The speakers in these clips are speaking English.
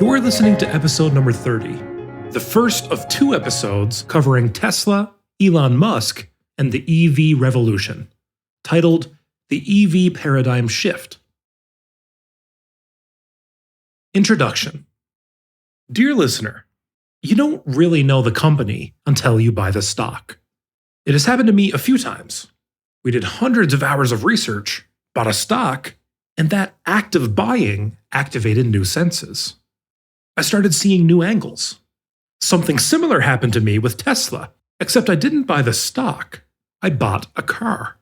You're listening to episode number 30, the first of two episodes covering Tesla, Elon Musk, and the EV revolution, titled The EV Paradigm Shift. Introduction. Dear listener, you don't really know the company until you buy the stock. It has happened to me a few times. We did hundreds of hours of research, bought a stock, and that act of buying activated new senses. I started seeing new angles. Something similar happened to me with Tesla, except I didn't buy the stock, I bought a car.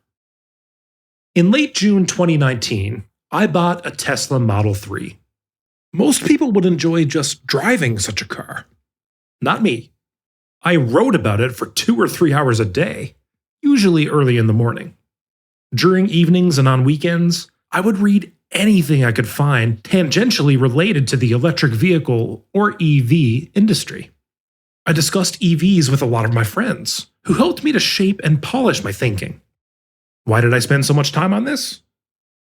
In late June 2019, I bought a Tesla Model 3. Most people would enjoy just driving such a car. Not me. I wrote about it for 2 or 3 hours a day, usually early in the morning. During evenings and on weekends, I would read anything I could find tangentially related to the electric vehicle or EV industry. I discussed EVs with a lot of my friends, who helped me to shape and polish my thinking. Why did I spend so much time on this?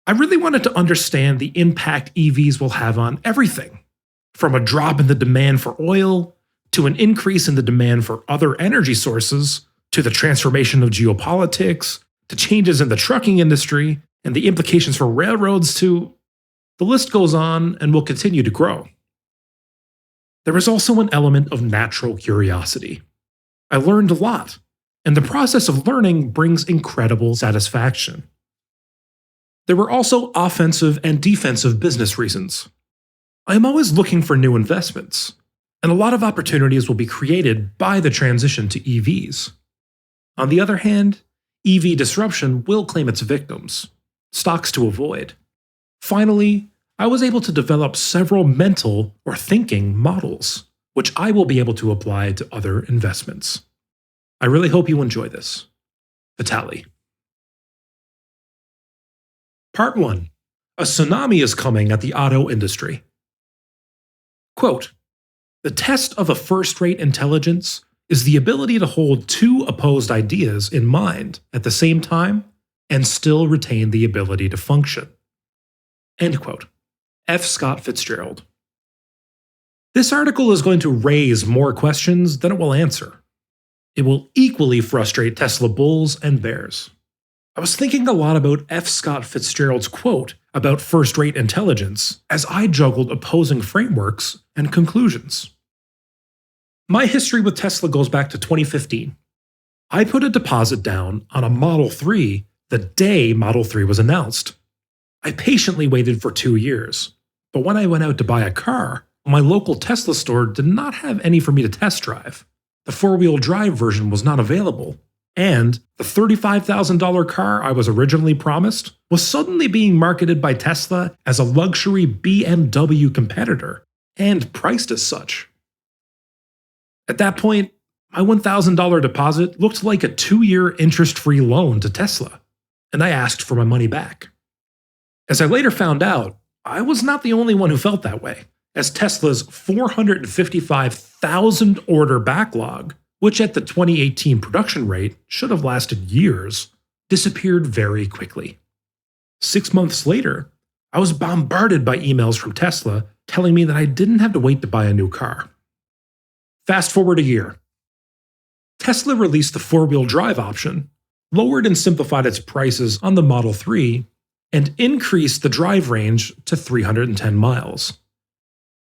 I really wanted to understand the impact EVs will have on everything, from a drop in the demand for oil, to an increase in the demand for other energy sources, to the transformation of geopolitics, to changes in the trucking industry, and the implications for railroads to… the list goes on and will continue to grow. There is also an element of natural curiosity. I learned a lot, and the process of learning brings incredible satisfaction. There were also offensive and defensive business reasons. I am always looking for new investments, and a lot of opportunities will be created by the transition to EVs. On the other hand, EV disruption will claim its victims, stocks to avoid. Finally, I was able to develop several mental or thinking models, which I will be able to apply to other investments. I really hope you enjoy this. Vitaliy. Part 1. A tsunami is coming at the auto industry. Quote, "The test of a first-rate intelligence is the ability to hold two opposed ideas in mind at the same time and still retain the ability to function." End quote. F. Scott Fitzgerald. This article is going to raise more questions than it will answer. It will equally frustrate Tesla bulls and bears. I was thinking a lot about F. Scott Fitzgerald's quote about first-rate intelligence as I juggled opposing frameworks and conclusions. My history with Tesla goes back to 2015. I put a deposit down on a Model 3 the day Model 3 was announced. I patiently waited for 2 years, but when I went out to buy a car, my local Tesla store did not have any for me to test drive. The four-wheel drive version was not available, and the $35,000 car I was originally promised was suddenly being marketed by Tesla as a luxury BMW competitor, and priced as such. At that point, my $1,000 deposit looked like a 2-year interest-free loan to Tesla, and I asked for my money back. As I later found out, I was not the only one who felt that way, as Tesla's 455,000 order backlog, which at the 2018 production rate should have lasted years, disappeared very quickly. 6 months later, I was bombarded by emails from Tesla telling me that I didn't have to wait to buy a new car. Fast forward a year. Tesla released the four-wheel drive option, lowered and simplified its prices on the Model 3, and increased the drive range to 310 miles.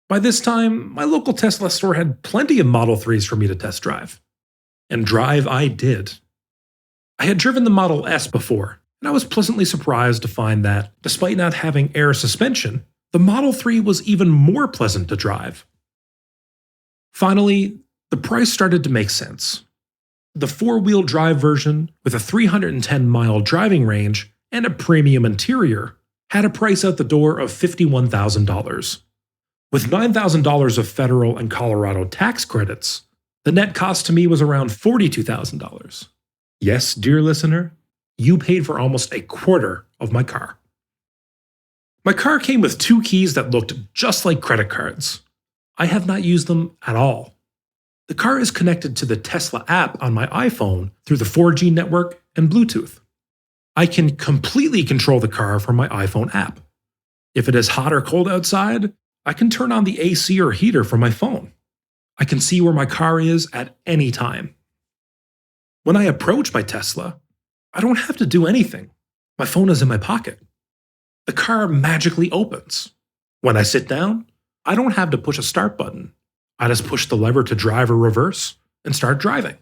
By this time, my local Tesla store had plenty of Model 3s for me to test drive. And drive I did. I had driven the Model S before, and I was pleasantly surprised to find that, despite not having air suspension, the Model 3 was even more pleasant to drive. Finally, the price started to make sense. The four-wheel drive version, with a 310-mile driving range and a premium interior, had a price out the door of $51,000. With $9,000 of federal and Colorado tax credits, the net cost to me was around $42,000. Yes, dear listener, you paid for almost a quarter of my car. My car came with 2 keys that looked just like credit cards. I have not used them at all. The car is connected to the Tesla app on my iPhone through the 4G network and Bluetooth. I can completely control the car from my iPhone app. If it is hot or cold outside, I can turn on the AC or heater from my phone. I can see where my car is at any time. When I approach my Tesla, I don't have to do anything. My phone is in my pocket. The car magically opens. When I sit down, I don't have to push a start button. I just push the lever to drive or reverse and start driving.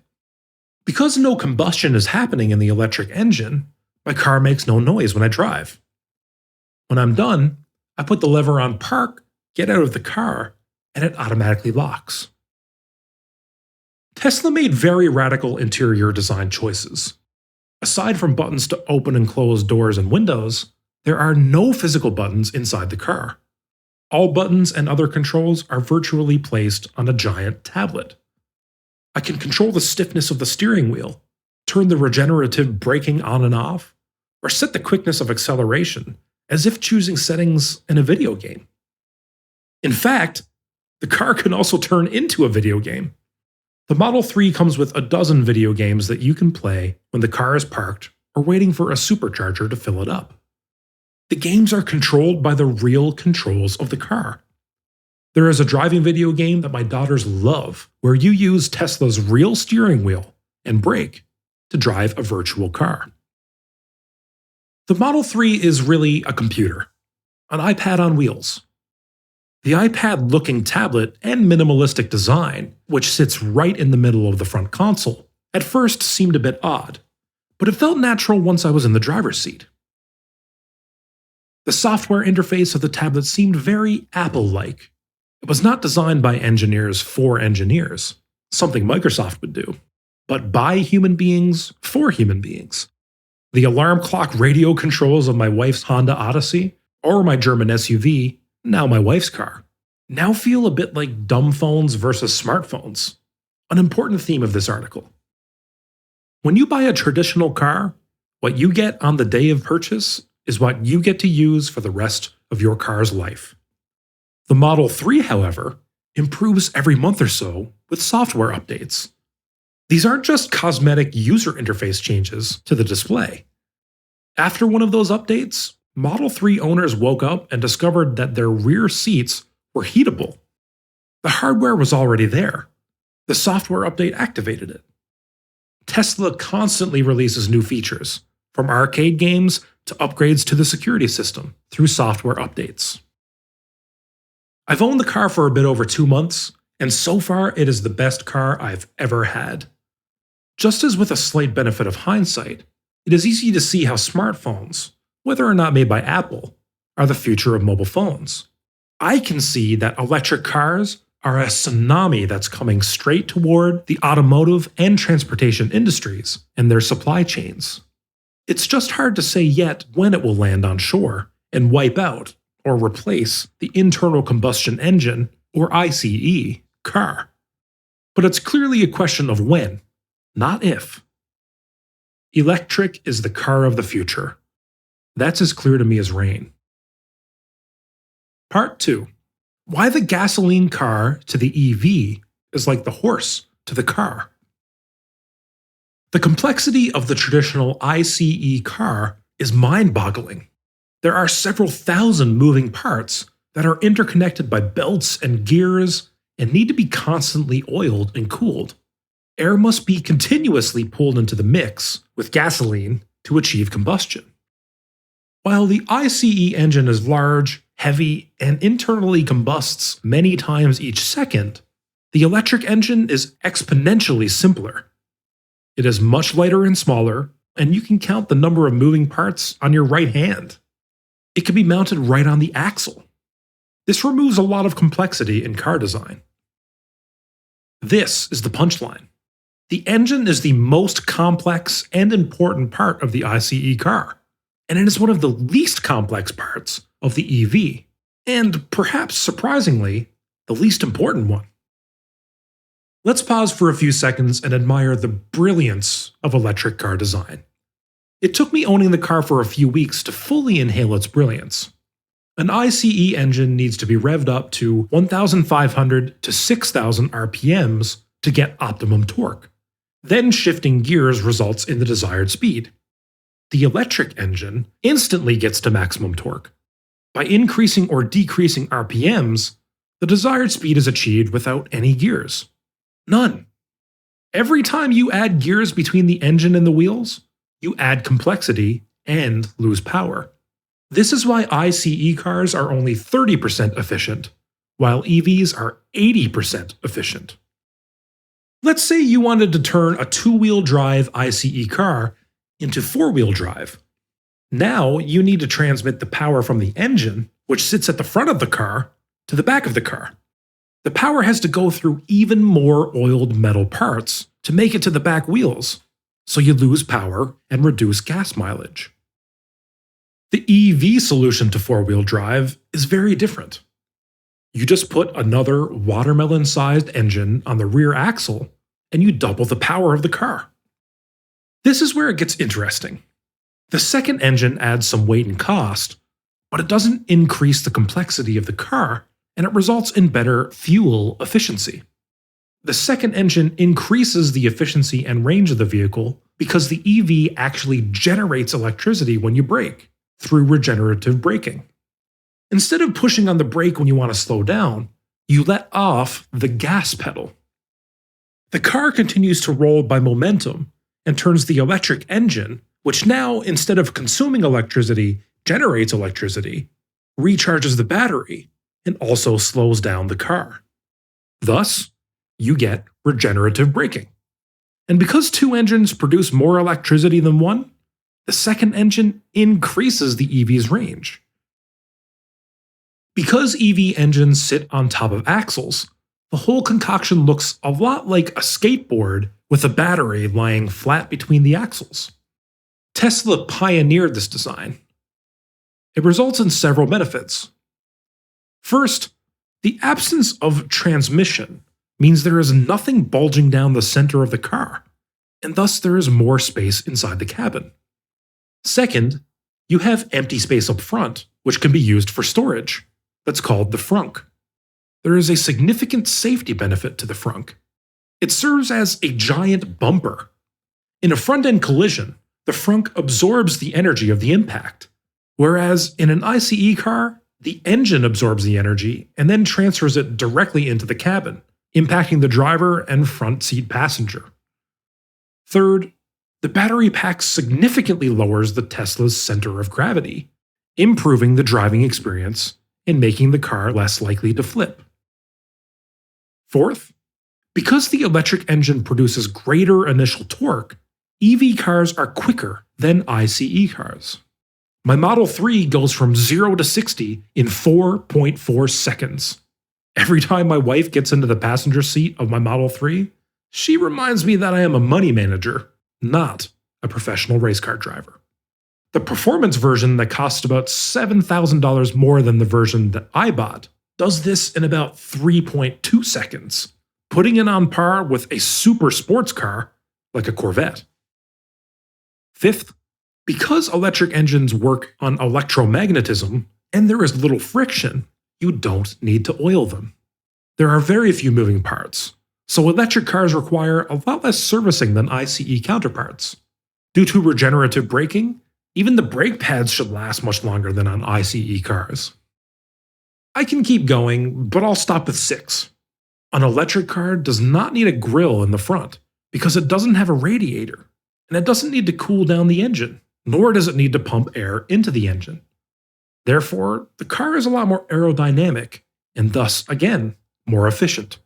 Because no combustion is happening in the electric engine, my car makes no noise when I drive. When I'm done, I put the lever on park, get out of the car, and it automatically locks. Tesla made very radical interior design choices. Aside from buttons to open and close doors and windows, there are no physical buttons inside the car. All buttons and other controls are virtually placed on a giant tablet. I can control the stiffness of the steering wheel, turn the regenerative braking on and off, or set the quickness of acceleration as if choosing settings in a video game. In fact, the car can also turn into a video game. The Model 3 comes with a dozen video games that you can play when the car is parked or waiting for a supercharger to fill it up. The games are controlled by the real controls of the car. There is a driving video game that my daughters love where you use Tesla's real steering wheel and brake to drive a virtual car. The Model 3 is really a computer, an iPad on wheels. The iPad-looking tablet and minimalistic design, which sits right in the middle of the front console, at first seemed a bit odd, but it felt natural once I was in the driver's seat. The software interface of the tablet seemed very Apple-like. It was not designed by engineers for engineers, something Microsoft would do, but by human beings for human beings. The alarm clock radio controls of my wife's Honda Odyssey, or my German SUV, now my wife's car, now feel a bit like dumb phones versus smartphones, an important theme of this article. When you buy a traditional car, what you get on the day of purchase is what you get to use for the rest of your car's life. The Model 3, however, improves every month or so with software updates. These aren't just cosmetic user interface changes to the display. After one of those updates, Model 3 owners woke up and discovered that their rear seats were heatable. The hardware was already there. The software update activated it. Tesla constantly releases new features, from arcade games to upgrades to the security system, through software updates. I've owned the car for a bit over 2 months, and so far it is the best car I've ever had. Just as with a slight benefit of hindsight, it is easy to see how smartphones, whether or not made by Apple, are the future of mobile phones. I can see that electric cars are a tsunami that's coming straight toward the automotive and transportation industries and their supply chains. It's just hard to say yet when it will land on shore and wipe out or replace the internal combustion engine, or ICE, car. But it's clearly a question of when, not if. Electric is the car of the future. That's as clear to me as rain. Part 2. Why the gasoline car to the EV is like the horse to the car. The complexity of the traditional ICE car is mind-boggling. There are several thousand moving parts that are interconnected by belts and gears and need to be constantly oiled and cooled. Air must be continuously pulled into the mix with gasoline to achieve combustion. While the ICE engine is large, heavy, and internally combusts many times each second, the electric engine is exponentially simpler. It is much lighter and smaller, and you can count the number of moving parts on your right hand. It can be mounted right on the axle. This removes a lot of complexity in car design. This is the punchline. The engine is the most complex and important part of the ICE car, and it is one of the least complex parts of the EV, and perhaps surprisingly, the least important one. Let's pause for a few seconds and admire the brilliance of electric car design. It took me owning the car for a few weeks to fully inhale its brilliance. An ICE engine needs to be revved up to 1,500 to 6,000 RPMs to get optimum torque. Then shifting gears results in the desired speed. The electric engine instantly gets to maximum torque. By increasing or decreasing RPMs, the desired speed is achieved without any gears. None. Every time you add gears between the engine and the wheels, you add complexity and lose power. This is why ICE cars are only 30% efficient, while EVs are 80% efficient. Let's say you wanted to turn a two-wheel drive ICE car into four-wheel drive. Now you need to transmit the power from the engine, which sits at the front of the car, to the back of the car. The power has to go through even more oiled metal parts to make it to the back wheels, so you lose power and reduce gas mileage. The EV solution to four-wheel drive is very different. You just put another watermelon-sized engine on the rear axle, and you double the power of the car. This is where it gets interesting. The second engine adds some weight and cost, but it doesn't increase the complexity of the car, and it results in better fuel efficiency. The second engine increases the efficiency and range of the vehicle because the EV actually generates electricity when you brake, through regenerative braking. Instead of pushing on the brake when you want to slow down, you let off the gas pedal. The car continues to roll by momentum and turns the electric engine, which now, instead of consuming electricity, generates electricity, recharges the battery, and also slows down the car. Thus, you get regenerative braking. And because two engines produce more electricity than one, the second engine increases the EV's range. Because EV engines sit on top of axles, the whole concoction looks a lot like a skateboard with a battery lying flat between the axles. Tesla pioneered this design. It results in several benefits. First, the absence of transmission means there is nothing bulging down the center of the car, and thus there is more space inside the cabin. Second, you have empty space up front, which can be used for storage. That's called the frunk. There is a significant safety benefit to the frunk. It serves as a giant bumper. In a front-end collision, the frunk absorbs the energy of the impact, whereas in an ICE car, the engine absorbs the energy and then transfers it directly into the cabin, impacting the driver and front seat passenger. Third, the battery pack significantly lowers the Tesla's center of gravity, improving the driving experience and making the car less likely to flip. Fourth, because the electric engine produces greater initial torque, EV cars are quicker than ICE cars. My Model 3 goes from 0 to 60 in 4.4 seconds. Every time my wife gets into the passenger seat of my Model 3, she reminds me that I am a money manager, not a professional race car driver. The performance version that costs about $7,000 more than the version that I bought does this in about 3.2 seconds, putting it on par with a super sports car like a Corvette. Fifth, because electric engines work on electromagnetism and there is little friction, you don't need to oil them. There are very few moving parts, so electric cars require a lot less servicing than ICE counterparts. Due to regenerative braking, even the brake pads should last much longer than on ICE cars. I can keep going, but I'll stop with 6. An electric car does not need a grille in the front because it doesn't have a radiator, and it doesn't need to cool down the engine, nor does it need to pump air into the engine. Therefore, the car is a lot more aerodynamic, and thus, again, more efficient.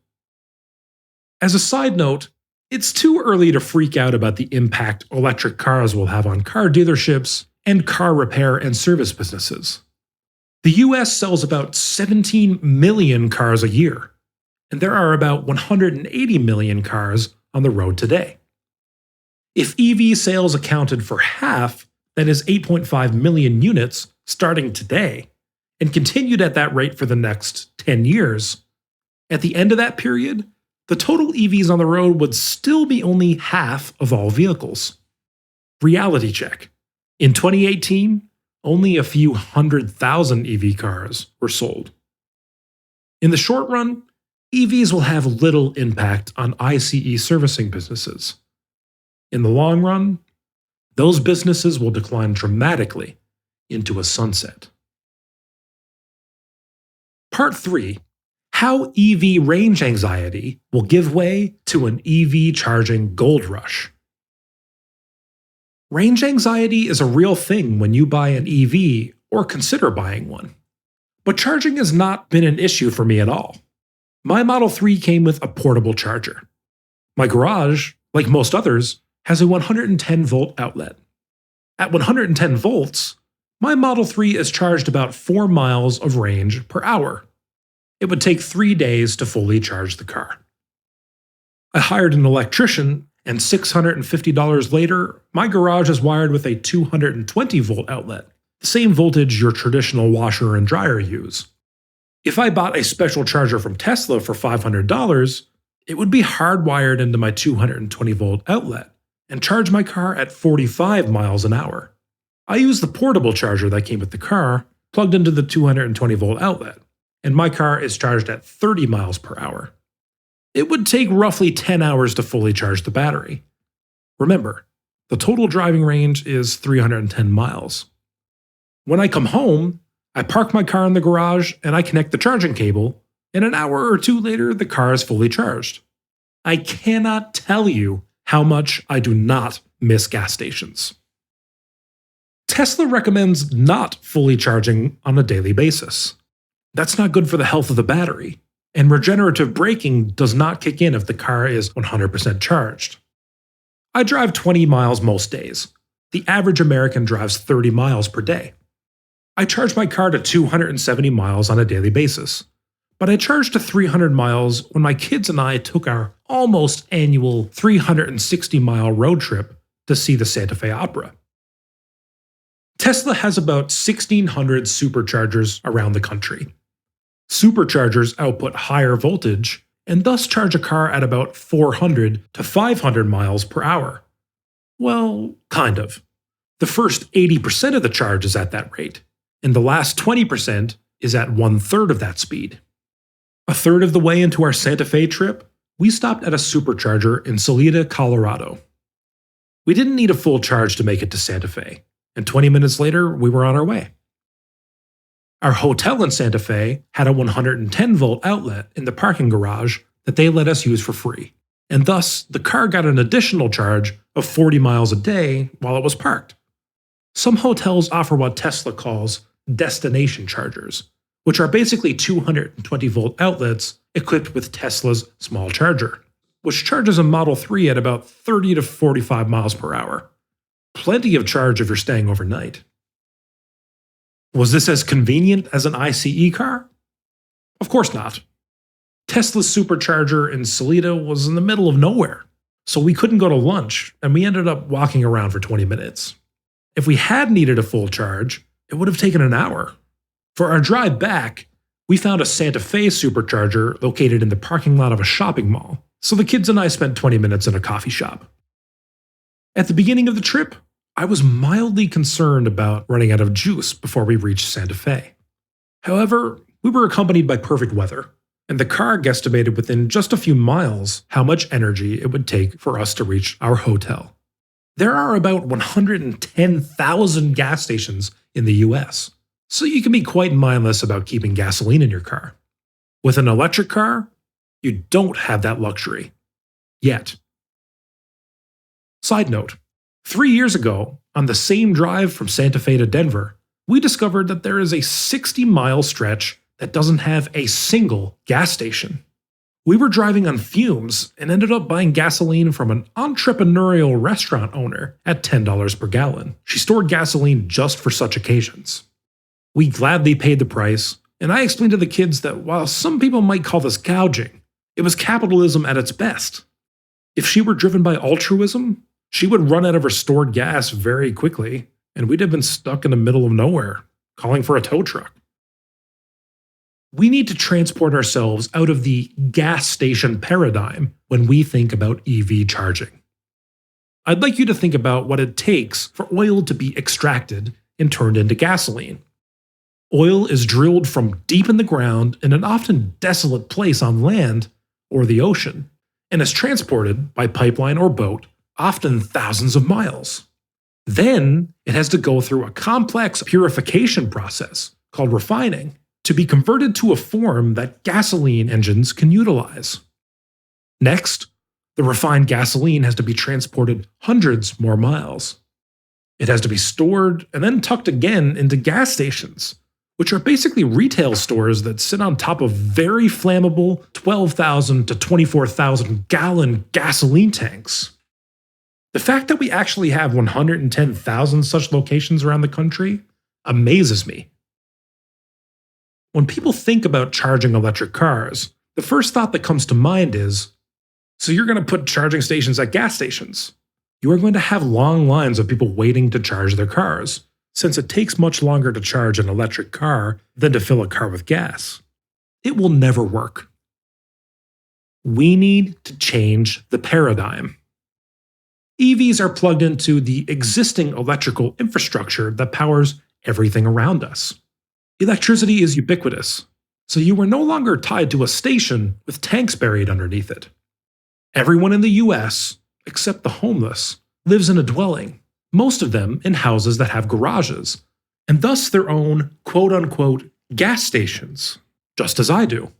As a side note, it's too early to freak out about the impact electric cars will have on car dealerships and car repair and service businesses. The US sells about 17 million cars a year, and there are about 180 million cars on the road today. If EV sales accounted for half, that is 8.5 million units starting today, and continued at that rate for the next 10 years, at the end of that period, the total EVs on the road would still be only half of all vehicles. Reality check. In 2018, only a few 100,000 EV cars were sold. In the short run, EVs will have little impact on ICE servicing businesses. In the long run, those businesses will decline dramatically into a sunset. Part 3. How EV range anxiety will give way to an EV charging gold rush. Range anxiety is a real thing when you buy an EV or consider buying one. But charging has not been an issue for me at all. My Model 3 came with a portable charger. My garage, like most others, has a 110-volt outlet. At 110 volts, my Model 3 is charged about 4 miles of range per hour. It would take 3 days to fully charge the car. I hired an electrician, and $650 later, my garage is wired with a 220-volt outlet, the same voltage your traditional washer and dryer use. If I bought a special charger from Tesla for $500, it would be hardwired into my 220-volt outlet and charge my car at 45 miles an hour. I used the portable charger that came with the car, plugged into the 220-volt outlet, and my car is charged at 30 miles per hour. It would take roughly 10 hours to fully charge the battery. Remember, the total driving range is 310 miles. When I come home, I park my car in the garage and I connect the charging cable, and an hour or two later, the car is fully charged. I cannot tell you how much I do not miss gas stations. Tesla recommends not fully charging on a daily basis. That's not good for the health of the battery, and regenerative braking does not kick in if the car is 100% charged. I drive 20 miles most days. The average American drives 30 miles per day. I charge my car to 270 miles on a daily basis, but I charged to 300 miles when my kids and I took our almost annual 360-mile road trip to see the Santa Fe Opera. Tesla has about 1,600 superchargers around the country. Superchargers output higher voltage and thus charge a car at about 400 to 500 miles per hour. Well, kind of. The first 80% of the charge is at that rate, and the last 20% is at 1/3 of that speed. A third of the way into our Santa Fe trip, we stopped at a supercharger in Salida, Colorado. We didn't need a full charge to make it to Santa Fe, and 20 minutes later, we were on our way. Our hotel in Santa Fe had a 110-volt outlet in the parking garage that they let us use for free, and thus the car got an additional charge of 40 miles a day while it was parked. Some hotels offer what Tesla calls destination chargers, which are basically 220-volt outlets equipped with Tesla's small charger, which charges a Model 3 at about 30 to 45 miles per hour. Plenty of charge if you're staying overnight. Was this as convenient as an ICE car? Of course not. Tesla's supercharger in Salida was in the middle of nowhere, so we couldn't go to lunch, and we ended up walking around for 20 minutes. If we had needed a full charge, it would have taken an hour. For our drive back, we found a Santa Fe supercharger located in the parking lot of a shopping mall, so the kids and I spent 20 minutes in a coffee shop. At the beginning of the trip, I was mildly concerned about running out of juice before we reached Santa Fe. However, we were accompanied by perfect weather, and the car guesstimated within just a few miles how much energy it would take for us to reach our hotel. There are about 110,000 gas stations in the US, so you can be quite mindless about keeping gasoline in your car. With an electric car, you don't have that luxury. Yet. Side note, 3 years ago, on the same drive from Santa Fe to Denver, we discovered that there is a 60-mile stretch that doesn't have a single gas station. We were driving on fumes and ended up buying gasoline from an entrepreneurial restaurant owner at $10 per gallon. She stored gasoline just for such occasions. We gladly paid the price, and I explained to the kids that while some people might call this gouging, it was capitalism at its best. If she were driven by altruism, she would run out of her stored gas very quickly, and we'd have been stuck in the middle of nowhere, calling for a tow truck. We need to transport ourselves out of the gas station paradigm when we think about EV charging. I'd like you to think about what it takes for oil to be extracted and turned into gasoline. Oil is drilled from deep in the ground in an often desolate place on land or the ocean, and is transported by pipeline or boat, often thousands of miles. Then it has to go through a complex purification process called refining, to be converted to a form that gasoline engines can utilize. Next, the refined gasoline has to be transported hundreds more miles. It has to be stored and then tucked again into gas stations, which are basically retail stores that sit on top of very flammable 12,000 to 24,000 gallon gasoline tanks. The fact that we actually have 110,000 such locations around the country amazes me. When people think about charging electric cars, the first thought that comes to mind is, so you're going to put charging stations at gas stations. You are going to have long lines of people waiting to charge their cars, since it takes much longer to charge an electric car than to fill a car with gas. It will never work. We need to change the paradigm. EVs are plugged into the existing electrical infrastructure that powers everything around us. Electricity is ubiquitous, so you are no longer tied to a station with tanks buried underneath it. Everyone in the US, except the homeless, lives in a dwelling, most of them in houses that have garages, and thus their own quote-unquote gas stations, just as I do.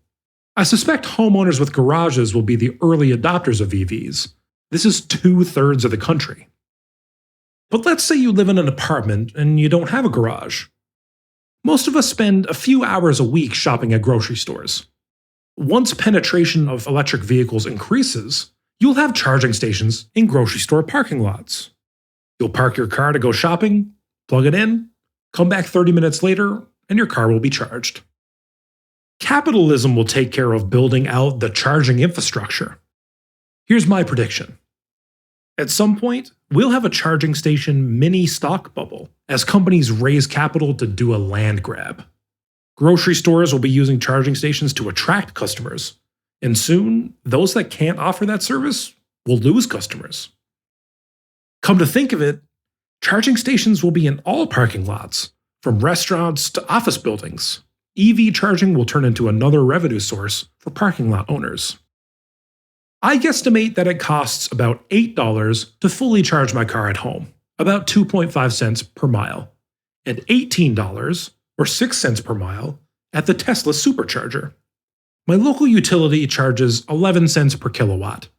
I suspect homeowners with garages will be the early adopters of EVs. This is 2/3 of the country. But let's say you live in an apartment and you don't have a garage. Most of us spend a few hours a week shopping at grocery stores. Once penetration of electric vehicles increases, you'll have charging stations in grocery store parking lots. You'll park your car to go shopping, plug it in, come back 30 minutes later, and your car will be charged. Capitalism will take care of building out the charging infrastructure. Here's my prediction. At some point, we'll have a charging station mini stock bubble as companies raise capital to do a land grab. Grocery stores will be using charging stations to attract customers, and soon, those that can't offer that service will lose customers. Come to think of it, charging stations will be in all parking lots, from restaurants to office buildings. EV charging will turn into another revenue source for parking lot owners. I guesstimate that it costs about $8 to fully charge my car at home, about 2.5 cents per mile, and $18 or 6 cents per mile at the Tesla Supercharger. My local utility charges 11 cents per kilowatt,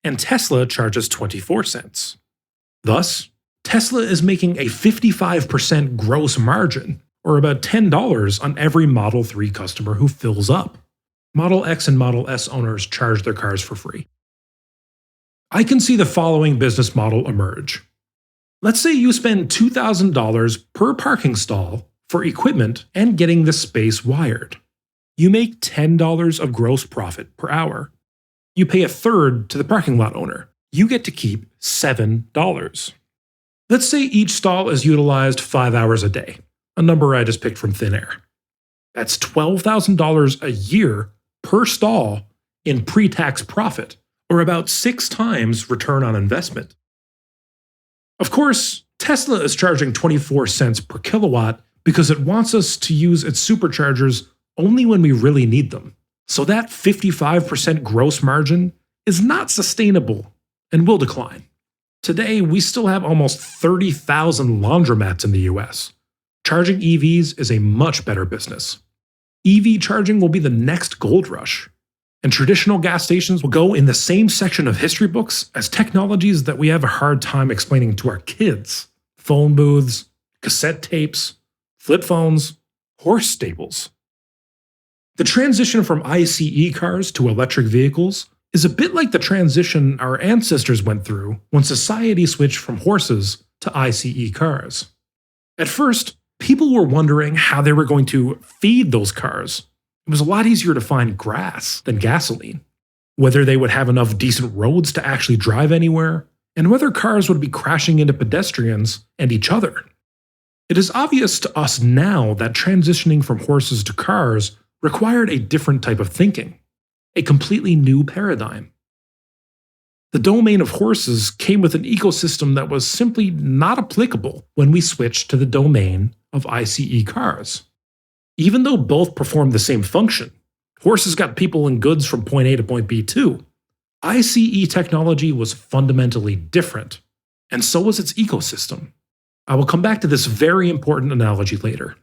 and Tesla charges 24 cents. Thus, Tesla is making a 55% gross margin, or about $10 on every Model 3 customer who fills up. Model X and Model S owners charge their cars for free. I can see the following business model emerge. Let's say you spend $2,000 per parking stall for equipment and getting the space wired. You make $10 of gross profit per hour. You pay a third to the parking lot owner. You get to keep $7. Let's say each stall is utilized 5 hours a day, a number I just picked from thin air. That's $12,000 a year per stall in pre-tax profit, or about 6 times return on investment. Of course, Tesla is charging 24 cents per kilowatt because it wants us to use its superchargers only when we really need them. So that 55% gross margin is not sustainable and will decline. Today, we still have almost 30,000 laundromats in the US. Charging EVs is a much better business. EV charging will be the next gold rush, and traditional gas stations will go in the same section of history books as technologies that we have a hard time explaining to our kids. Phone booths, cassette tapes, flip phones, horse stables. The transition from ICE cars to electric vehicles is a bit like the transition our ancestors went through when society switched from horses to ICE cars. At first, people were wondering how they were going to feed those cars. It was a lot easier to find grass than gasoline, whether they would have enough decent roads to actually drive anywhere, and whether cars would be crashing into pedestrians and each other. It is obvious to us now that transitioning from horses to cars required a different type of thinking, a completely new paradigm. The domain of horses came with an ecosystem that was simply not applicable when we switched to the domain of ICE cars. Even though both performed the same function, horses got people and goods from point A to point B too. ICE technology was fundamentally different, and so was its ecosystem. I will come back to this very important analogy later.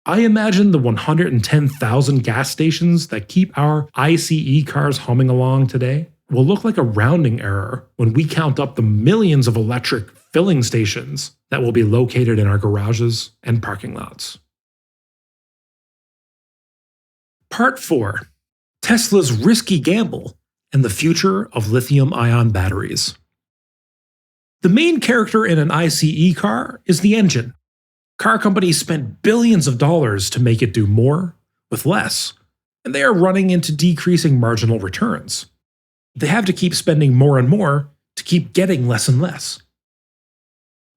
I imagine the 110,000 gas stations that keep our ICE cars humming along today will look like a rounding error when we count up the millions of electric filling stations that will be located in our garages and parking lots. Part 4. Tesla's risky gamble and the future of lithium-ion batteries. The main character in an ICE car is the engine. Car companies spend billions of dollars to make it do more with less, and they are running into decreasing marginal returns. They have to keep spending more and more to keep getting less and less.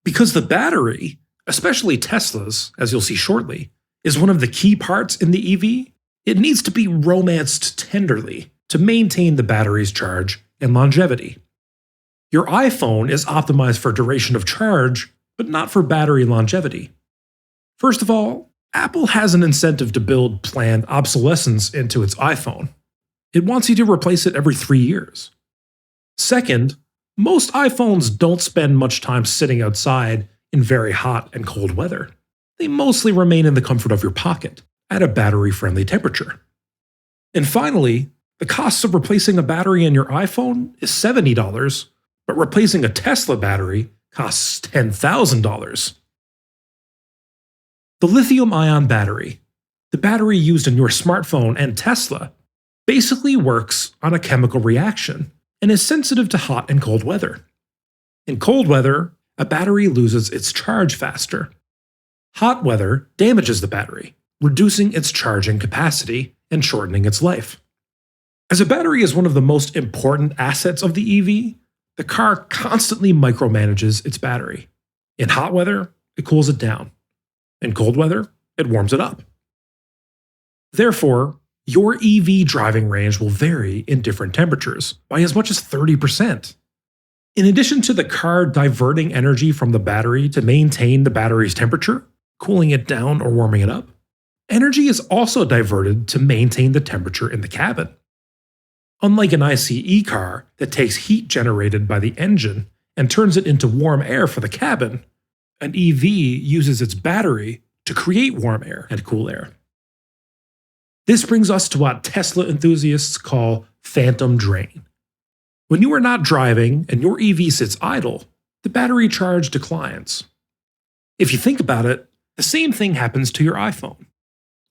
Because the battery, especially Tesla's, as you'll see shortly, is one of the key parts in the EV, it needs to be romanced tenderly to maintain the battery's charge and longevity. Your iPhone is optimized for duration of charge, but not for battery longevity. First of all, Apple has an incentive to build planned obsolescence into its iPhone. It wants you to replace it every 3 years. Second, most iPhones don't spend much time sitting outside in very hot and cold weather. They mostly remain in the comfort of your pocket at a battery-friendly temperature. And finally, the cost of replacing a battery in your iPhone is $70, but replacing a Tesla battery costs $10,000. The lithium-ion battery, the battery used in your smartphone and Tesla, basically works on a chemical reaction and is sensitive to hot and cold weather. In cold weather, a battery loses its charge faster. Hot weather damages the battery, reducing its charging capacity and shortening its life. As a battery is one of the most important assets of the EV, the car constantly micromanages its battery. In hot weather, it cools it down. In cold weather, it warms it up. Therefore, your EV driving range will vary in different temperatures by as much as 30%. In addition to the car diverting energy from the battery to maintain the battery's temperature, cooling it down or warming it up, energy is also diverted to maintain the temperature in the cabin. Unlike an ICE car that takes heat generated by the engine and turns it into warm air for the cabin, an EV uses its battery to create warm air and cool air. This brings us to what Tesla enthusiasts call phantom drain. When you are not driving and your EV sits idle, the battery charge declines. If you think about it, the same thing happens to your iPhone.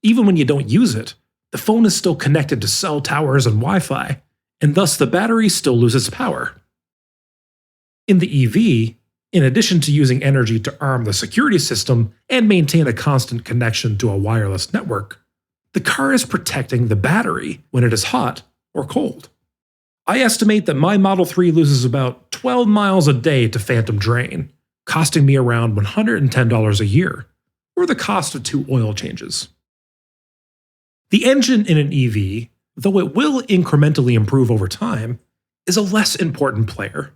Even when you don't use it, the phone is still connected to cell towers and Wi-Fi, and thus the battery still loses power. In the EV, in addition to using energy to arm the security system and maintain a constant connection to a wireless network, the car is protecting the battery when it is hot or cold. I estimate that my Model 3 loses about 12 miles a day to phantom drain, costing me around $110 a year, or the cost of 2 oil changes. The engine in an EV, though it will incrementally improve over time, is a less important player.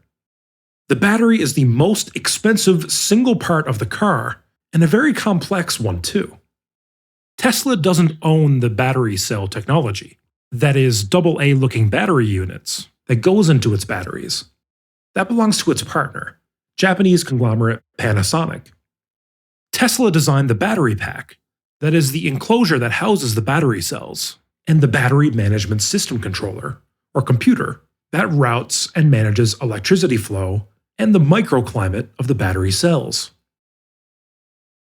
The battery is the most expensive single part of the car, and a very complex one too. Tesla doesn't own the battery cell technology, that is, AA-looking battery units, that goes into its batteries. That belongs to its partner, Japanese conglomerate Panasonic. Tesla designed the battery pack, that is the enclosure that houses the battery cells, and the battery management system controller, or computer, that routes and manages electricity flow and the microclimate of the battery cells.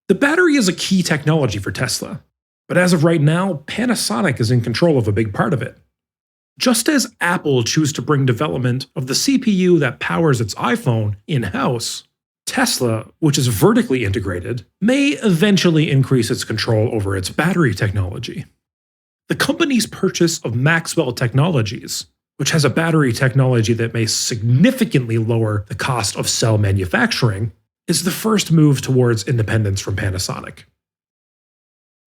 The battery is a key technology for Tesla, but as of right now, Panasonic is in control of a big part of it. Just as Apple chose to bring development of the CPU that powers its iPhone in-house, Tesla, which is vertically integrated, may eventually increase its control over its battery technology. The company's purchase of Maxwell Technologies, which has a battery technology that may significantly lower the cost of cell manufacturing, is the first move towards independence from Panasonic.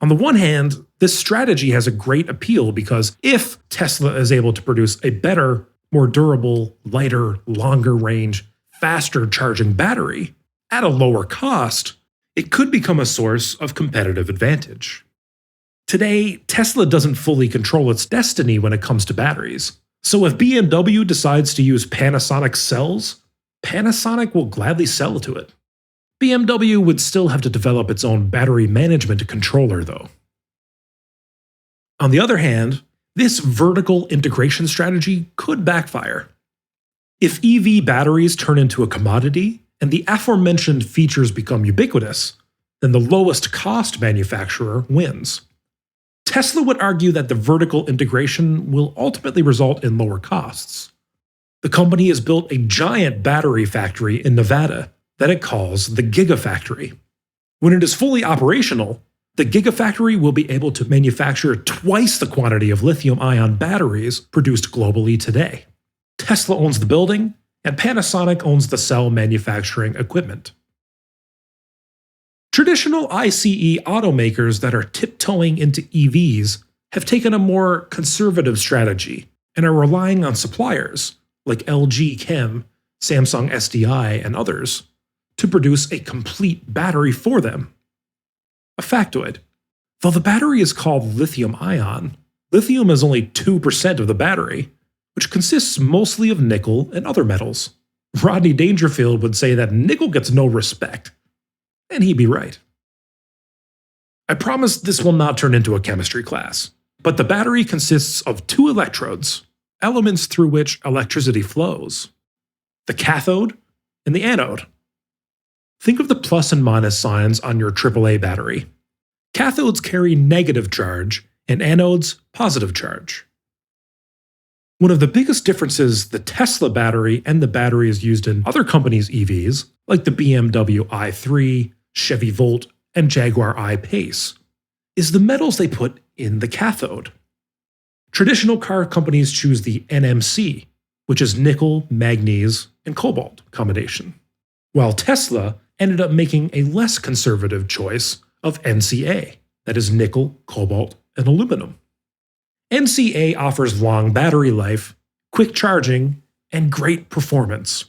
On the one hand, this strategy has a great appeal because if Tesla is able to produce a better, more durable, lighter, longer range, faster charging battery at a lower cost, it could become a source of competitive advantage. Today, Tesla doesn't fully control its destiny when it comes to batteries. So if BMW decides to use Panasonic cells, Panasonic will gladly sell to it. BMW would still have to develop its own battery management controller, though. On the other hand, this vertical integration strategy could backfire. If EV batteries turn into a commodity and the aforementioned features become ubiquitous, then the lowest cost manufacturer wins. Tesla would argue that the vertical integration will ultimately result in lower costs. The company has built a giant battery factory in Nevada that it calls the Giga factory. When it is fully operational, the Giga factory will be able to manufacture twice the quantity of lithium-ion batteries produced globally today. Tesla owns the building, and Panasonic owns the cell manufacturing equipment. Traditional ICE automakers that are tiptoeing into EVs have taken a more conservative strategy and are relying on suppliers like LG Chem, Samsung SDI, and others to produce a complete battery for them. A factoid: though the battery is called lithium ion, lithium is only 2% of the battery, which consists mostly of nickel and other metals. Rodney Dangerfield would say that nickel gets no respect, and he'd be right. I promise this will not turn into a chemistry class, but the battery consists of two electrodes, elements through which electricity flows: the cathode and the anode. Think of the plus and minus signs on your AAA battery. Cathodes carry negative charge and anodes positive charge. One of the biggest differences the Tesla battery and the batteries used in other companies' EVs, like the BMW i3, Chevy Volt, and Jaguar I-Pace, is the metals they put in the cathode. Traditional car companies choose the NMC, which is nickel, manganese, and cobalt combination, while Tesla ended up making a less conservative choice of NCA, that is nickel, cobalt, and aluminum. NCA offers long battery life, quick charging, and great performance.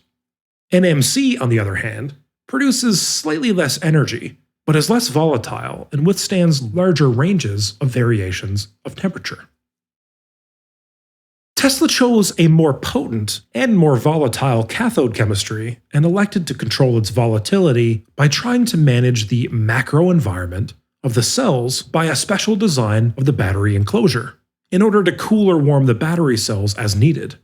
NMC, on the other hand, produces slightly less energy, but is less volatile and withstands larger ranges of variations of temperature. Tesla chose a more potent and more volatile cathode chemistry and elected to control its volatility by trying to manage the macro environment of the cells by a special design of the battery enclosure, in order to cool or warm the battery cells as needed.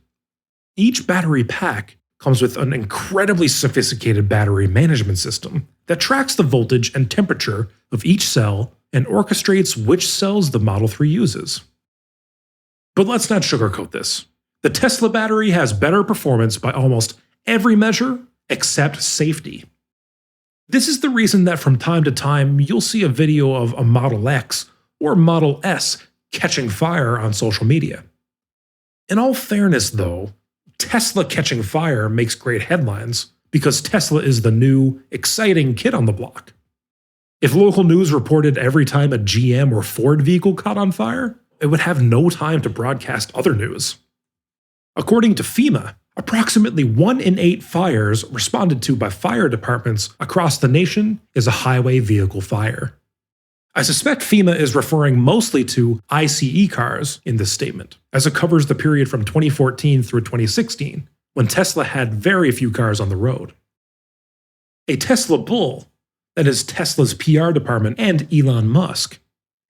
Each battery pack comes with an incredibly sophisticated battery management system that tracks the voltage and temperature of each cell and orchestrates which cells the Model 3 uses. But let's not sugarcoat this. The Tesla battery has better performance by almost every measure except safety. This is the reason that from time to time you'll see a video of a Model X or Model S catching fire on social media. In all fairness, though, Tesla catching fire makes great headlines because Tesla is the new, exciting kid on the block. If local news reported every time a GM or Ford vehicle caught on fire, it would have no time to broadcast other news. According to FEMA, approximately 1 in 8 fires responded to by fire departments across the nation is a highway vehicle fire. I suspect FEMA is referring mostly to ICE cars in this statement, as it covers the period from 2014 through 2016, when Tesla had very few cars on the road. A Tesla bull, that is Tesla's PR department and Elon Musk,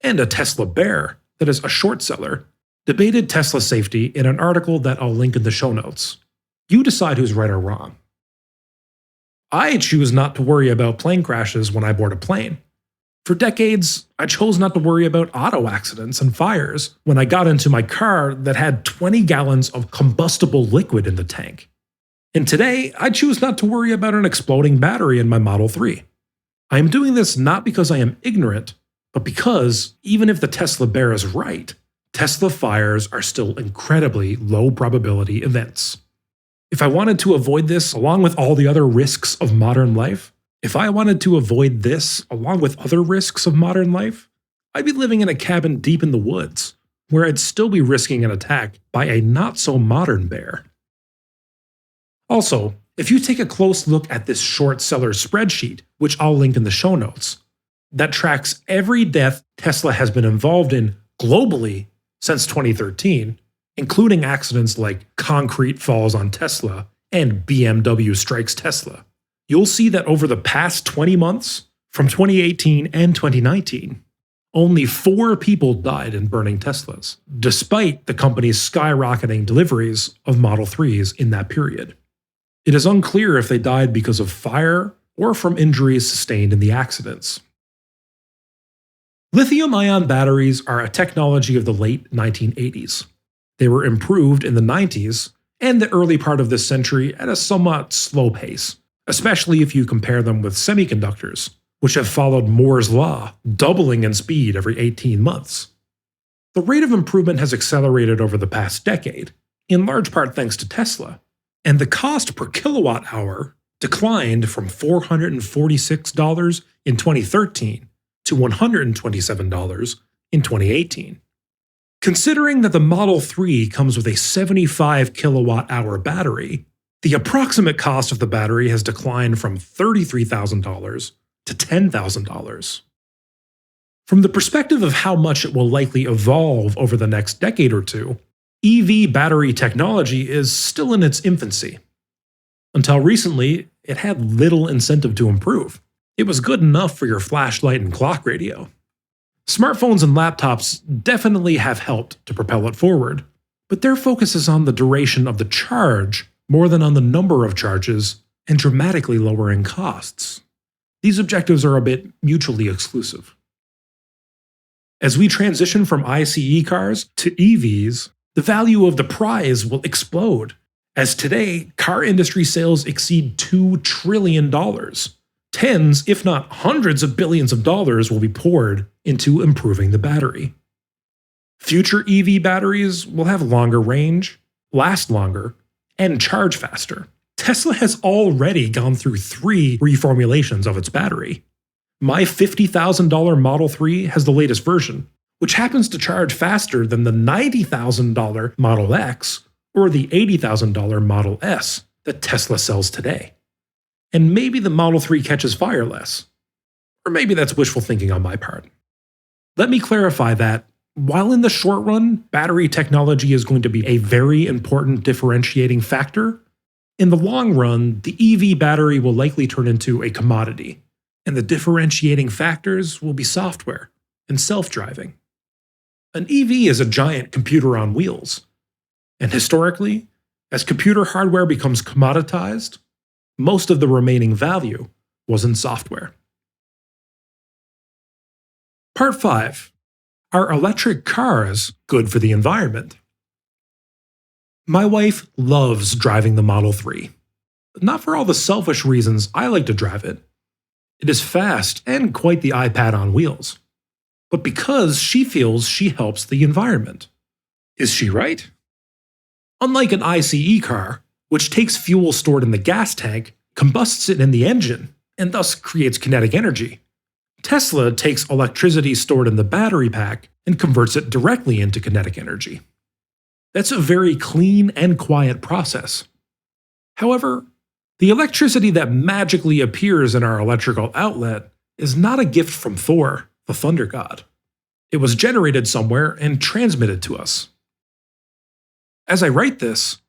and a Tesla bear, that is a short seller, debated Tesla safety in an article that I'll link in the show notes. You decide who's right or wrong. I choose not to worry about plane crashes when I board a plane. For decades, I chose not to worry about auto accidents and fires when I got into my car that had 20 gallons of combustible liquid in the tank. And today, I choose not to worry about an exploding battery in my Model 3. I am doing this not because I am ignorant, but because, even if the Tesla bear is right, Tesla fires are still incredibly low probability events. If I wanted to avoid this along with all the other risks of modern life, I'd be living in a cabin deep in the woods, where I'd still be risking an attack by a not-so-modern bear. Also, if you take a close look at this short seller spreadsheet, which I'll link in the show notes, that tracks every death Tesla has been involved in globally since 2013, including accidents like concrete falls on Tesla and BMW strikes Tesla, you'll see that over the past 20 months, from 2018 and 2019, only 4 people died in burning Teslas, despite the company's skyrocketing deliveries of Model 3s in that period. It is unclear if they died because of fire or from injuries sustained in the accidents. Lithium-ion batteries are a technology of the late 1980s. They were improved in the 90s and the early part of this century at a somewhat slow pace, especially if you compare them with semiconductors, which have followed Moore's law, doubling in speed every 18 months. The rate of improvement has accelerated over the past decade, in large part thanks to Tesla, and the cost per kilowatt hour declined from $446 in 2013 to $127 in 2018. Considering that the Model 3 comes with a 75 kilowatt hour battery, the approximate cost of the battery has declined from $33,000 to $10,000. From the perspective of how much it will likely evolve over the next decade or two, EV battery technology is still in its infancy. Until recently, it had little incentive to improve. It was good enough for your flashlight and clock radio. Smartphones and laptops definitely have helped to propel it forward, but their focus is on the duration of the charge more than on the number of charges and dramatically lowering costs. These objectives are a bit mutually exclusive. As we transition from ICE cars to EVs, the value of the prize will explode, as today car industry sales exceed $2 trillion. Tens, if not hundreds of billions of dollars will be poured into improving the battery. Future EV batteries will have longer range, last longer, and charge faster. Tesla has already gone through 3 reformulations of its battery. My $50,000 Model 3 has the latest version, which happens to charge faster than the $90,000 Model X or the $80,000 Model S that Tesla sells today. And maybe the Model 3 catches fire less. Or maybe that's wishful thinking on my part. Let me clarify that, while in the short run, battery technology is going to be a very important differentiating factor, in the long run, the EV battery will likely turn into a commodity, and the differentiating factors will be software and self-driving. An EV is a giant computer on wheels, and historically, as computer hardware becomes commoditized, most of the remaining value was in software. Part 5. Are electric cars good for the environment? My wife loves driving the Model 3. But not for all the selfish reasons I like to drive it. It is fast and quite the iPad on wheels. But because she feels she helps the environment. Is she right? Unlike an ICE car, which takes fuel stored in the gas tank, combusts it in the engine, and thus creates kinetic energy, Tesla takes electricity stored in the battery pack and converts it directly into kinetic energy. That's a very clean and quiet process. However, the electricity that magically appears in our electrical outlet is not a gift from Thor, the thunder god. It was generated somewhere and transmitted to us. As I write this,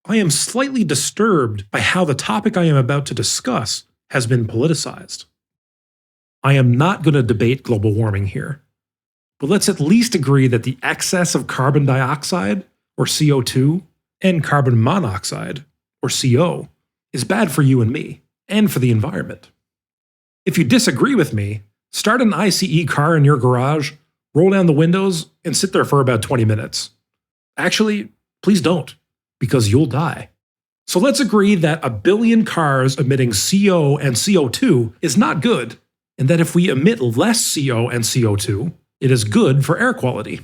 I am slightly disturbed by how the topic I am about to discuss has been politicized. I am not going to debate global warming here, but let's at least agree that the excess of carbon dioxide, or CO2, and carbon monoxide, or CO, is bad for you and me, and for the environment. If you disagree with me, start an ICE car in your garage, roll down the windows, and sit there for about 20 minutes. Actually, please don't, because you'll die. So let's agree that 1 billion cars emitting CO and CO2 is not good, and that if we emit less CO and CO2, it is good for air quality.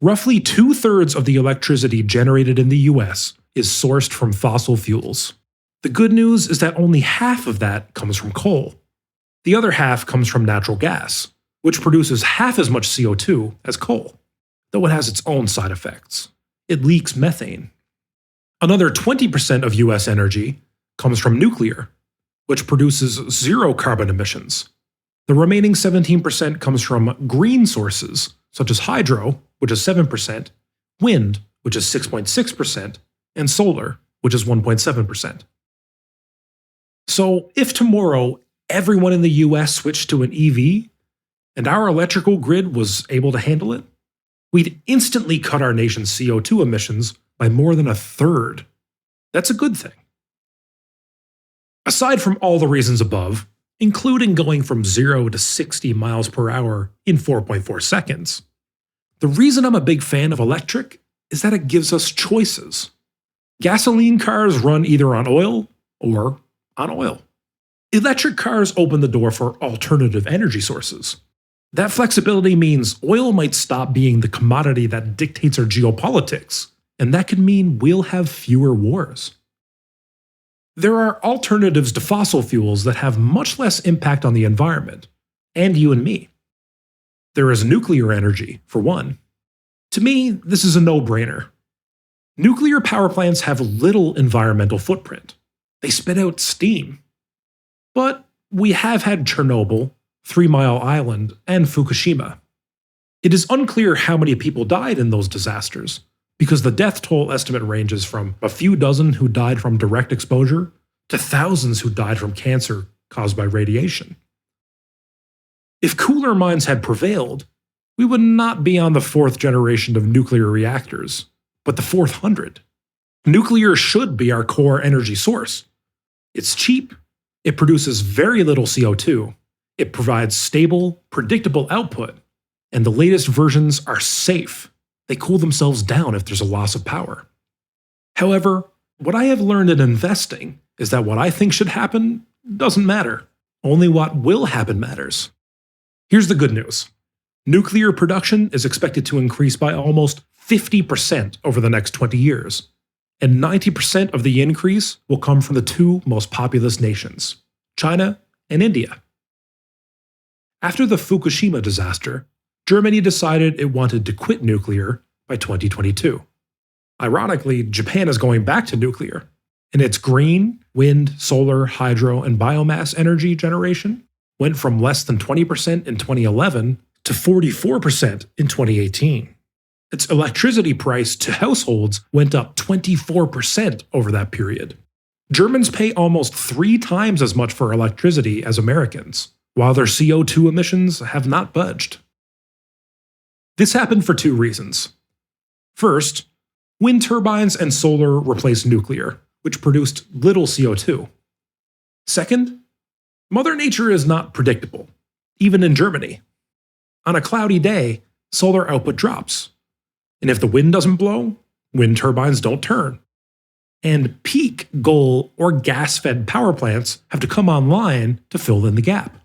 Roughly 2/3 of the electricity generated in the US is sourced from fossil fuels. The good news is that only half of that comes from coal. The other half comes from natural gas, which produces half as much CO2 as coal, though it has its own side effects. It leaks methane. Another 20% of US energy comes from nuclear, which produces 0 carbon emissions. The remaining 17% comes from green sources, such as hydro, which is 7%, wind, which is 6.6%, and solar, which is 1.7%. So, if tomorrow everyone in the US switched to an EV and our electrical grid was able to handle it, we'd instantly cut our nation's CO2 emissions by more than a third. That's a good thing. Aside from all the reasons above, including going from 0 to 60 miles per hour in 4.4 seconds, the reason I'm a big fan of electric is that it gives us choices. Gasoline cars run either on oil or on oil. Electric cars open the door for alternative energy sources. That flexibility means oil might stop being the commodity that dictates our geopolitics, and that could mean we'll have fewer wars. There are alternatives to fossil fuels that have much less impact on the environment, and you and me. There is nuclear energy, for one. To me, this is a no-brainer. Nuclear power plants have little environmental footprint. They spit out steam. But we have had Chernobyl, 3 Mile Island, and Fukushima. It is unclear how many people died in those disasters, because the death toll estimate ranges from a few dozen who died from direct exposure to thousands who died from cancer caused by radiation. If cooler minds had prevailed, we would not be on the 4th generation of nuclear reactors, but the 400. Nuclear should be our core energy source. It's cheap, it produces very little CO2, it provides stable, predictable output, and the latest versions are safe. They cool themselves down if there's a loss of power. However, what I have learned in investing is that what I think should happen doesn't matter. Only what will happen matters. Here's the good news. Nuclear production is expected to increase by almost 50% over the next 20 years, and 90% of the increase will come from the two most populous nations, China and India. After the Fukushima disaster, Germany decided it wanted to quit nuclear by 2022. Ironically, Japan is going back to nuclear, and its green, wind, solar, hydro, and biomass energy generation went from less than 20% in 2011 to 44% in 2018. Its electricity price to households went up 24% over that period. Germans pay almost 3 times as much for electricity as Americans, while their CO2 emissions have not budged. This happened for 2 reasons. First, wind turbines and solar replaced nuclear, which produced little CO2. Second, Mother Nature is not predictable, even in Germany. On a cloudy day, solar output drops. And if the wind doesn't blow, wind turbines don't turn. And peak, coal, or gas-fed power plants have to come online to fill in the gap.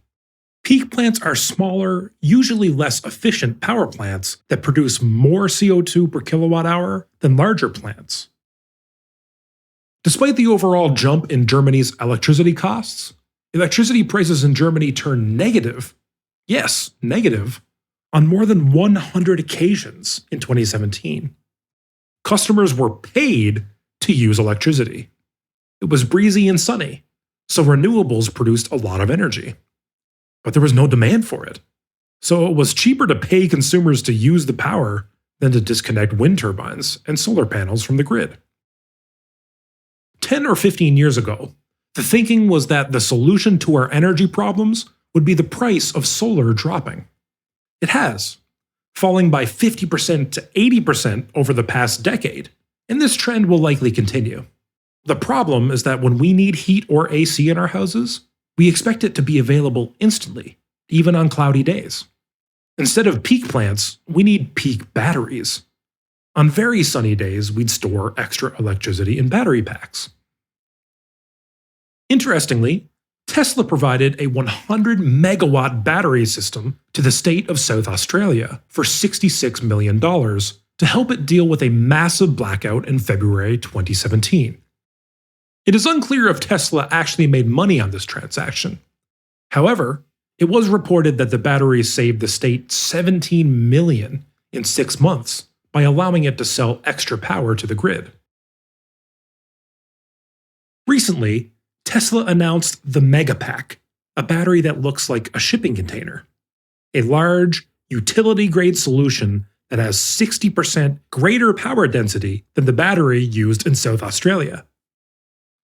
Peak plants are smaller, usually less efficient power plants that produce more CO2 per kilowatt hour than larger plants. Despite the overall jump in Germany's electricity costs, electricity prices in Germany turned negative, yes, negative, on more than 100 occasions in 2017. Customers were paid to use electricity. It was breezy and sunny, so renewables produced a lot of energy. But there was no demand for it. So it was cheaper to pay consumers to use the power than to disconnect wind turbines and solar panels from the grid. 10 or 15 years ago, the thinking was that the solution to our energy problems would be the price of solar dropping. It has, falling by 50% to 80% over the past decade, and this trend will likely continue. The problem is that when we need heat or AC in our houses, we expect it to be available instantly, even on cloudy days. Instead of peak plants, we need peak batteries. On very sunny days, we'd store extra electricity in battery packs. Interestingly, Tesla provided a 100 megawatt battery system to the state of South Australia for $66 million to help it deal with a massive blackout in February 2017. It is unclear if Tesla actually made money on this transaction. However, it was reported that the batteries saved the state $17 million in 6 months by allowing it to sell extra power to the grid. Recently, Tesla announced the MegaPack, a battery that looks like a shipping container. A large, utility-grade solution that has 60% greater power density than the battery used in South Australia.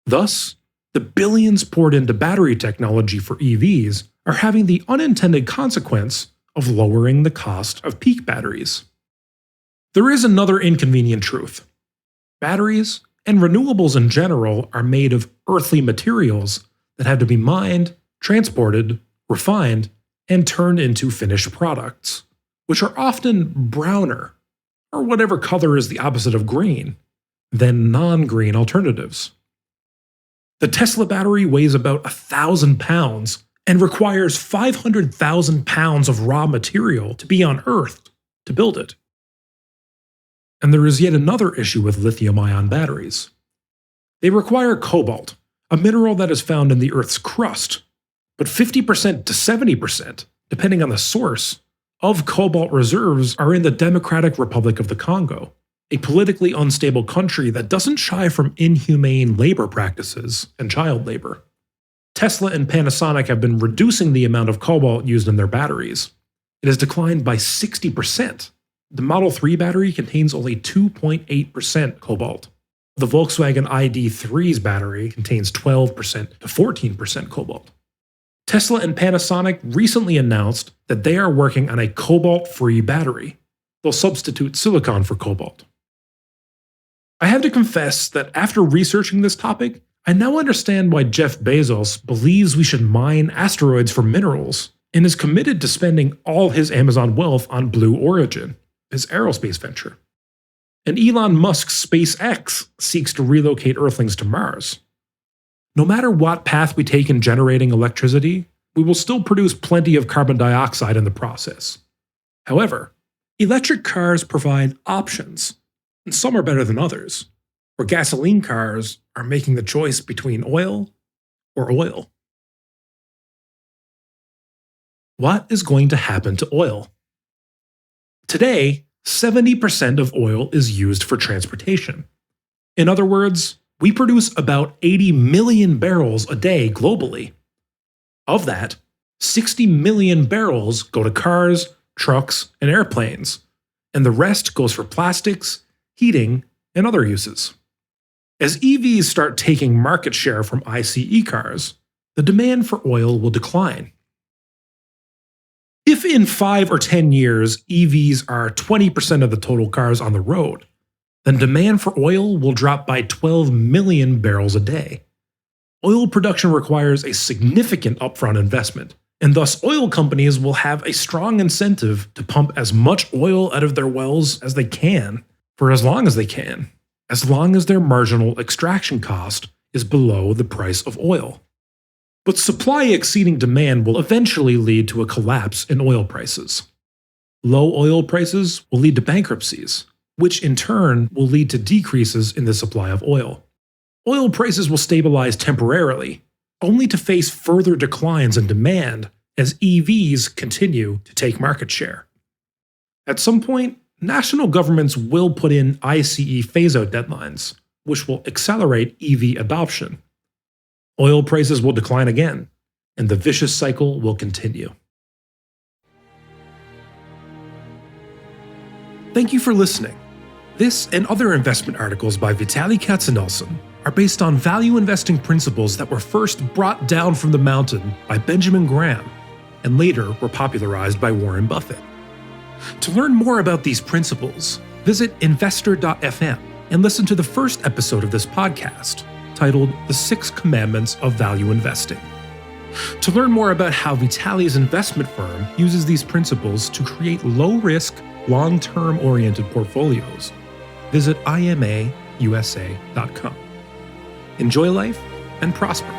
Thus, The billions poured into battery technology for EVs are having the unintended consequence of lowering the cost of peak batteries. There is another inconvenient truth. Batteries, and renewables in general, are made of earthly materials that have to be mined, transported, refined, and turned into finished products, which are often browner, or whatever color is the opposite of green, than non-green alternatives. The Tesla battery weighs about 1,000 pounds and requires 500,000 pounds of raw material to be unearthed to build it. And there is yet another issue with lithium-ion batteries. They require cobalt, a mineral that is found in the Earth's crust, but 50% to 70%, depending on the source, of cobalt reserves are in the Democratic Republic of the Congo, a politically unstable country that doesn't shy from inhumane labor practices and child labor. Tesla and Panasonic have been reducing the amount of cobalt used in their batteries. It has declined by 60%. The Model 3 battery contains only 2.8% cobalt. The Volkswagen ID.3's battery contains 12% to 14% cobalt. Tesla and Panasonic recently announced that they are working on a cobalt-free battery. They'll substitute silicon for cobalt. I have to confess that after researching this topic, I now understand why Jeff Bezos believes we should mine asteroids for minerals and is committed to spending all his Amazon wealth on Blue Origin, his aerospace venture. And Elon Musk's SpaceX seeks to relocate Earthlings to Mars. No matter what path we take in generating electricity, we will still produce plenty of carbon dioxide in the process. However, electric cars provide options, and some are better than others, where gasoline cars are making the choice between oil or oil. What is going to happen to oil? Today, 70% of oil is used for transportation. In other words, we produce about 80 million barrels a day globally. Of that, 60 million barrels go to cars, trucks, and airplanes, and the rest goes for plastics, heating, and other uses. As EVs start taking market share from ICE cars, the demand for oil will decline. If in 5 or 10 years EVs are 20% of the total cars on the road, then demand for oil will drop by 12 million barrels a day. Oil production requires a significant upfront investment, and thus oil companies will have a strong incentive to pump as much oil out of their wells as they can for as long as they can, as long as their marginal extraction cost is below the price of oil. But supply exceeding demand will eventually lead to a collapse in oil prices. Low oil prices will lead to bankruptcies, which in turn will lead to decreases in the supply of oil. Oil prices will stabilize temporarily, only to face further declines in demand as EVs continue to take market share. At some point, national governments will put in ICE phase-out deadlines, which will accelerate EV adoption. Oil prices will decline again, and the vicious cycle will continue. Thank you for listening. This and other investment articles by Vitaliy are based on value investing principles that were first brought down from the mountain by Benjamin Graham and later were popularized by Warren Buffett. To learn more about these principles, visit investor.fm and listen to the first episode of this podcast, titled The 6 Commandments of Value Investing. To learn more about how Vitaliy's investment firm uses these principles to create low-risk, long-term oriented portfolios, visit imausa.com. Enjoy life and prosper.